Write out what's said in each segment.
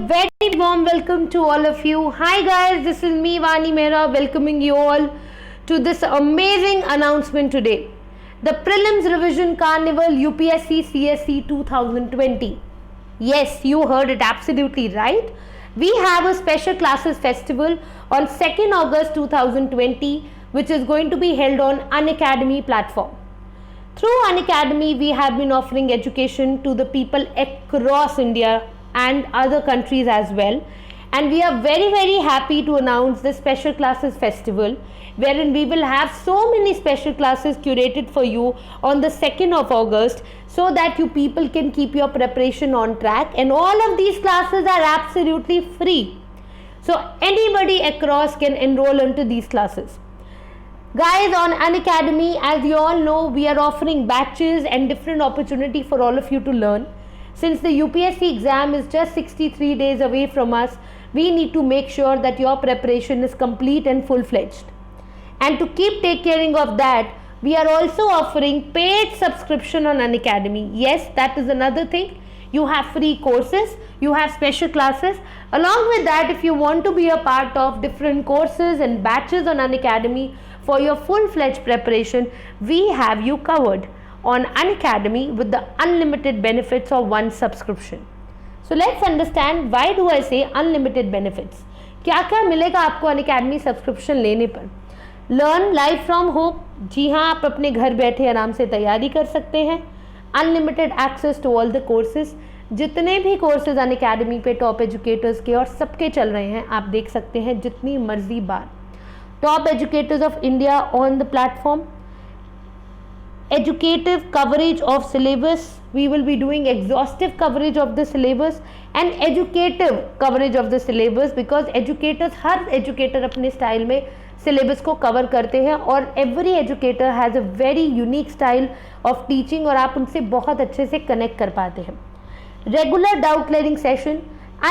very warm welcome to all of you. Hi guys, this is me Vani Mehra welcoming you all to this amazing announcement today. The Prelims Revision Carnival UPSC CSE 2020. Yes, you heard it absolutely right. We have a special classes festival on 2nd August 2020 which is going to be held on Unacademy platform. Through Unacademy, we have been offering education to the people across India and other countries as well. And we are very happy to announce this special classes festival wherein we will have so many special classes curated for you on the 2nd of August so that you people can keep your preparation on track, and all of these classes are absolutely free. So anybody across can enroll into these classes. Guys, on Unacademy, as you all know, we are offering batches and different opportunity for all of you to learn. Since the UPSC exam is just 63 days away from us, we need to make sure that your preparation is complete and full-fledged. And to keep taking care of that, we are also offering paid subscription on Unacademy. Yes, that is another thing. You have free courses, you have special classes. Along with that, if you want to be a part of different courses and batches on Unacademy for your full-fledged preparation, we have you covered on Unacademy with the unlimited benefits of one subscription. So let's understand why do I say unlimited benefits. क्या क्या मिलेगा आपको Unacademy subscription लेने पर? Learn live from home. जी हाँ, आप अपने घर बैठे आराम से तैयारी कर सकते हैं. Unlimited access to all the courses. जितने भी कोर्सेज Unacademy पे टॉप एजुकेटर्स के और सबके चल रहे हैं, आप देख सकते हैं जितनी मर्जी बार. Top educators of India on the platform. Educative coverage of syllabus. We will be doing exhaustive coverage of the syllabus and educative coverage of the syllabus because educators, her educator अपने style में syllabus को cover करते हैं और every educator has a very unique style of teaching और आप उनसे बहुत अच्छे से connect कर पाते हैं. Regular doubt clearing session.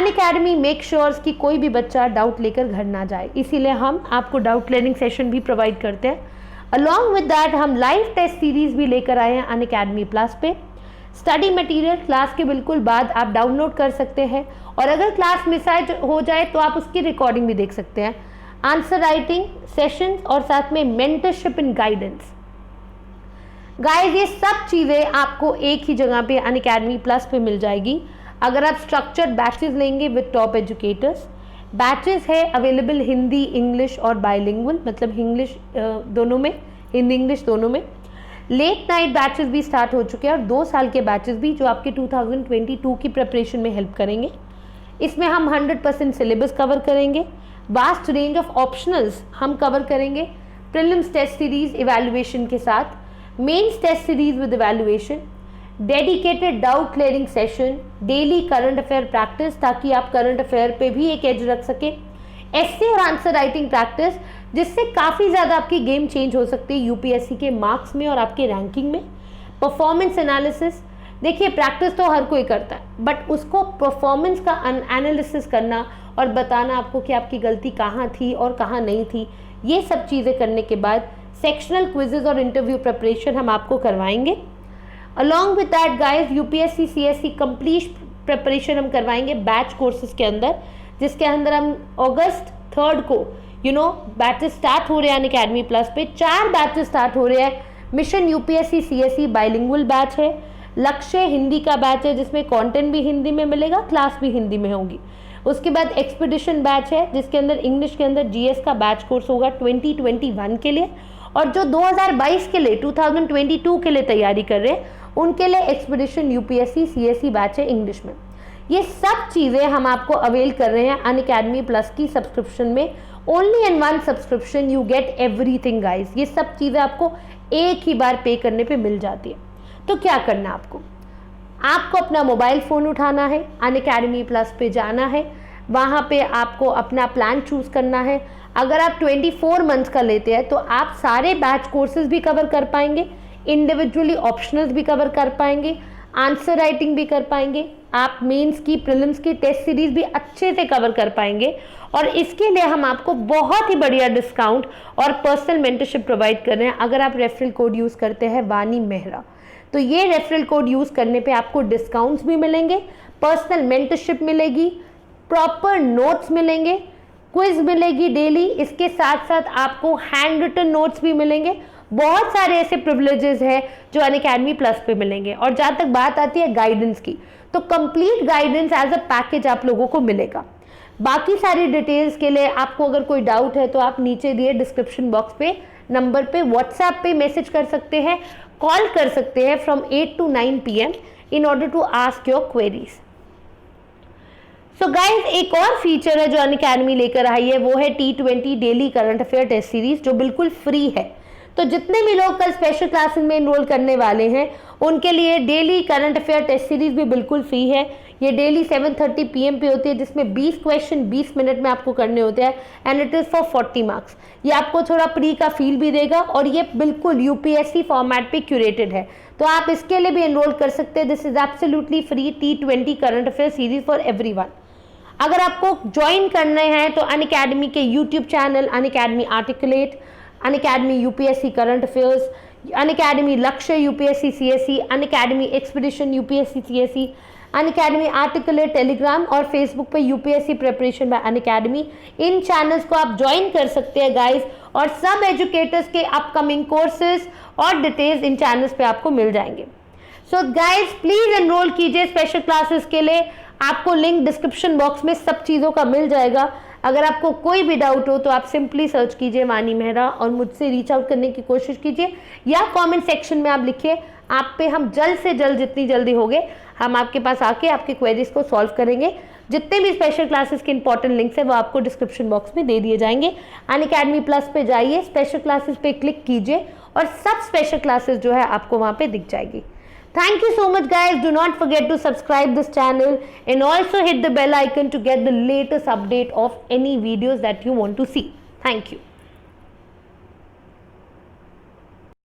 Unacademy make sure कि कोई भी बच्चा डाउट लेकर घर ना जाए, इसीलिए हम आपको डाउट क्लियरिंग सेशन भी प्रोवाइड करते हैं. अलॉन्ग विद दैट हम लाइव टेस्ट सीरीज भी लेकर आए हैं Unacademy प्लस पे. स्टडी मटेरियल क्लास के बिल्कुल बाद आप डाउनलोड कर सकते हैं और अगर क्लास मिस हो जाए तो आप उसकी रिकॉर्डिंग भी देख सकते हैं. आंसर राइटिंग सेशंस और साथ में मेंटरशिप इन गाइडेंस. गाइस, ये सब चीज़ें आपको एक ही जगह पे Unacademy प्लस पे मिल जाएगी अगर आप स्ट्रक्चर्ड बैचेस लेंगे विद टॉप एजुकेटर्स. बैचेस है अवेलेबल हिंदी, इंग्लिश और बाइलिंगुअल, मतलब इंग्लिश दोनों में, हिंदी इंग्लिश दोनों में. लेट नाइट बैचेस भी स्टार्ट हो चुके हैं और 2 साल के बैचेस भी जो आपके 2022 की प्रिपरेशन में हेल्प करेंगे. इसमें हम 100% सिलेबस कवर करेंगे. वास्ट रेंज ऑफ ऑप्शनल्स हम कवर करेंगे. प्रीलिम्स टेस्ट सीरीज इवैल्यूएशन के साथ, mains test series with evaluation, dedicated doubt clearing session, daily current affair practice ताकि आप करंट अफेयर पे भी एक एज रख सके, एस्से और आंसर राइटिंग प्रैक्टिस जिससे काफ़ी ज़्यादा आपकी गेम चेंज हो सकती है यूपीएससी के मार्क्स में और आपके रैंकिंग में. Performance analysis. देखिए, प्रैक्टिस तो हर कोई करता है बट उसको परफॉर्मेंस का एनालिसिस करना और बताना आपको कि आपकी गलती कहाँ थी और कहाँ नहीं थी, ये सब चीज़ें करने के बाद सेक्शनल क्विजेज और इंटरव्यू प्रिपरेशन हम आपको करवाएंगे. Along with that guys UPSC CSE complete preparation हम करवाएंगे बैच कोर्सेज के अंदर, जिसके अंदर हम अगस्त 3 को बैचेस स्टार्ट हो रहे हैं Unacademy प्लस पे. 4 बैचेस स्टार्ट हो रहे हैं. Mission UPSC CSE bilingual batch है. लक्ष्य हिंदी का बैच है जिसमें कंटेंट भी हिंदी में मिलेगा, क्लास भी हिंदी में होगी. उसके बाद एक्सपीडिशन बैच है जिसके अंदर इंग्लिश के अंदर जीएस का बैच कोर्स होगा 2021 के लिए, और जो 2022 के लिए 2022 के लिए तैयारी कर रहे हैं उनके लिए एक्सपीडिशन यूपीएससी सीएसई बैच है इंग्लिश में. ये सब चीज़ें हम आपको अवेल कर रहे हैं Unacademy प्लस की सब्सक्रिप्शन में. Only in one subscription you get everything guys. ये सब चीज़ें आपको एक ही बार पे करने पे मिल जाती है. तो क्या करना है आपको अपना मोबाइल फ़ोन उठाना है, Unacademy प्लस पे जाना है, वहाँ पे आपको अपना प्लान चूज़ करना है. अगर आप 24 मंथ्स का लेते हैं तो आप सारे बैच कोर्सेज भी कवर कर पाएंगे, इंडिविजुअली ऑप्शनल्स भी कवर कर पाएंगे, आंसर राइटिंग भी कर पाएंगे, आप मेंस की प्रीलिम्स की टेस्ट सीरीज भी अच्छे से कवर कर पाएंगे. और इसके लिए हम आपको बहुत ही बढ़िया डिस्काउंट और पर्सनल मेंटरशिप प्रोवाइड कर रहे हैं. अगर आप रेफरल कोड यूज़ करते हैं वानी मेहरा, तो ये रेफरल कोड यूज़ करने पे आपको डिस्काउंट्स भी मिलेंगे, पर्सनल मेंटरशिप मिलेगी, प्रॉपर नोट्स मिलेंगे, क्विज मिलेगी डेली, इसके साथ साथ आपको हैंड रिटन नोट्स भी मिलेंगे। बहुत सारे ऐसे प्रिविलेजेस हैं जो अनअकैडमी प्लस पे मिलेंगे। और जहाँ तक बात आती है गाइडेंस की, तो complete guidance as a package आप लोगों को मिलेगा। बाकी सारी डिटेल्स के लिए आपको अगर कोई डाउट है तो आप नीचे दिए डिस्क्रिप्शन बॉक्स पे नंबर पे व्हाट्सएप पे मैसेज कर सकते हैं, कॉल कर सकते हैं from 8 to 9 PM in order to ask your queries. So guys, एक और फीचर है जो अनअकैडमी लेकर आई है, वो है T20 daily current affair test series, जो बिल्कुल फ्री है। तो जितने भी लोग कल स्पेशल क्लासेस में एनरोल करने वाले हैं उनके लिए daily current affair test series भी बिल्कुल फ्री है। ये डेली 7:30 PM पे होती है, जिसमें 20 क्वेश्चन 20 मिनट में आपको करने होते हैं and it is for 40 marks. ये आपको थोड़ा प्री का फील भी देगा और ये बिल्कुल UPSC फॉर्मेट पे क्यूरेटेड है, तो आप इसके लिए भी एनरोल कर सकते हैं। This is absolutely free T20 current affair series for everyone. अगर आपको ज्वाइन करने हैं तो अनअकैडमी के YouTube channel Unacademy articulate, Unacademy UPSC current affairs, Unacademy लक्ष्य UPSC CSE, Unacademy expedition UPSC CSE, Unacademy articulate Telegram और फेसबुक पे UPSC preparation bye Unacademy, इन channels को आप ज्वाइन कर सकते हैं गाइस। और सब एजुकेटर्स के अपकमिंग कोर्सेज और डिटेल्स इन चैनल्स पे आपको मिल जाएंगे। सो गाइस, प्लीज एनरोल कीजिए स्पेशल क्लासेस के लिए। आपको लिंक डिस्क्रिप्शन बॉक्स में सब चीज़ों का मिल जाएगा। अगर आपको कोई भी डाउट हो तो आप सिंपली सर्च कीजिए वानी मेहरा और मुझसे रीच आउट करने की कोशिश कीजिए, या कमेंट सेक्शन में आप लिखिए। आप पे हम जल्द से जल्द, जितनी जल्दी होगे, हम आपके पास आके आपके क्वेरीज को सॉल्व करेंगे। जितने भी स्पेशल क्लासेस के इंपॉर्टेंट लिंक्स है वो आपको डिस्क्रिप्शन बॉक्स में दे दिए जाएंगे। अनअकैडमी प्लस पे जाइए, स्पेशल क्लासेस पे क्लिक कीजिए और सब स्पेशल क्लासेस जो है आपको वहाँ पे दिख जाएगी। Thank you so much guys. Do not forget to subscribe this channel and also hit the bell icon to get the latest update of any videos that you want to see. Thank you.